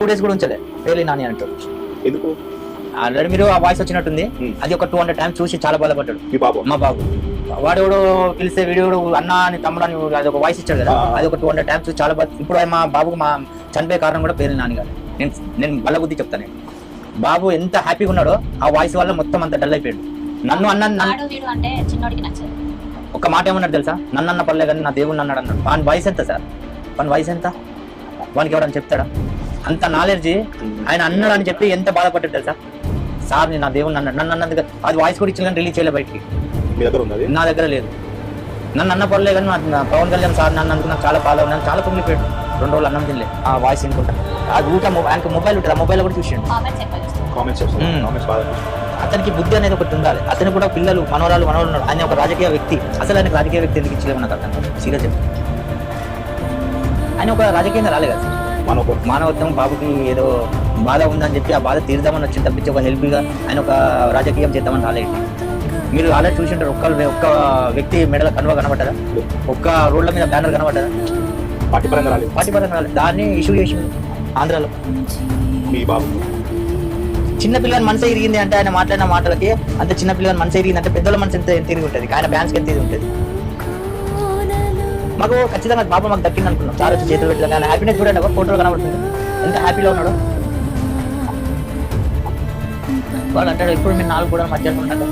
2 days కూడా ఉంచలే పేర్లి నాని అంటారు. ఎందుకు? ఆల్రెడీ మీరు ఆ వాయిస్ వచ్చినట్టుంది. అది ఒక 200 times చూసి చాలా బాధపడ్డాడు. మీ బాబు? మా బాబు. వాడు పిలిస్తే వీడియో అన్న అని తమ్ముడు అని అది ఒక వాయిస్ ఇచ్చాడు కదా, అది ఒక 200 times చూసి చాలా బాధ. ఇప్పుడు మా బాబుకు మా చనిపోయే కారణం కూడా పేర్లి నాని గారు. నేను బల్ల బుద్ధి చెప్తాను. బాబు ఎంత హ్యాపీగా ఉన్నాడో ఆ వాయిస్ వల్ల మొత్తం అంత డల్ అయిపోయాడు. నన్ను ఒక మాట ఏమన్నాడు తెలుసా, నన్ను అన్న పర్లే కానీ నా దేవుడిని అన్నాడు అన్నాడు. వాని వయసు ఎంత సార్? వాని వయసు ఎంత? వానికి ఎవడని చెప్తాడా? అంత నాలెడ్జి ఆయన అన్నాడు అని చెప్పి ఎంత బాధపడ్డాడు తెలుసా సార్. నా దేవుడిని అన్నాడు, నన్ను అన్నది అది వాయిస్ కూడా ఇచ్చిన కానీ రిలీజ్ చేయలే బయటికి. నా దగ్గర లేదు. నన్ను అన్న పర్లే కానీ పవన్ కళ్యాణ్ సార్ నన్ను అనుకున్నా చాలా ఫాలో ఉన్నాను, చాలా పొంగిపోయాడు. 2 రోజులు అన్నం తినలే ఆ వాయిస్ వినుకుంటా. అది ఊట ఆయనకు మొబైల్ ఉంటుంది, ఆ మొబైల్ కూడా చూసాడు. అతనికి బుద్ధి అనేది ఒకటి ఉండాలి. అతను కూడా పిల్లలు మనవరాలు ఉన్నాడు. ఆయన ఒక రాజకీయ వ్యక్తి. అసలు ఆయనకు రాజకీయ వ్యక్తి ఎందుకు ఇచ్చలేము నాకు అర్థం కాదు. సీరియస్ చెప్తాను, ఆయన ఒక రాజకీయంగా రాలే కదా. మానవత్వం బాబుకి ఏదో బాధ ఉందని చెప్పి ఆ బాధ తీర్దామని వచ్చింది తప్పించి ఒక హెల్ప్గా ఆయన ఒక రాజకీయం చేద్దామని రాలేదు. మీరు ఆల్రెడీ చూసింటారు, ఒక్క వ్యక్తి మెడల కనువ కనబడ్డదా? ఒక్క రోడ్ల మీద బ్యానర్ కనబడ్డదా? పార్టీ పరంగా రాలేదు. దాన్ని ఇష్యూ చేసింది ఆంధ్రాలో. మీ బాబు చిన్న పిల్లల మనసు ఎరిగింది అంటే ఆయన మాట్లాడిన మాటలకి అంత చిన్న పిల్లల మనసు ఎరిగింది అంటే పెద్దల మనసు ఎంత తిరిగి ఉంటుంది, ఆయన ఫ్యాన్స్కి ఎంత ఇది ఉంటుంది. మాకు ఖచ్చితంగా బాబు మాకు దక్కింది అనుకున్నాం. చాలా వచ్చి చేతులు పెట్టలేదు. ఆయన హ్యాపీనెస్ చూడండి, ఒక ఫోటోలో కనబడుతుంది ఎంత హ్యాపీలో ఉన్నాడు. వాడు అంటాడు ఇప్పుడు మీరు 4 కూడా మధ్యాహ్నం ఉన్నాడు.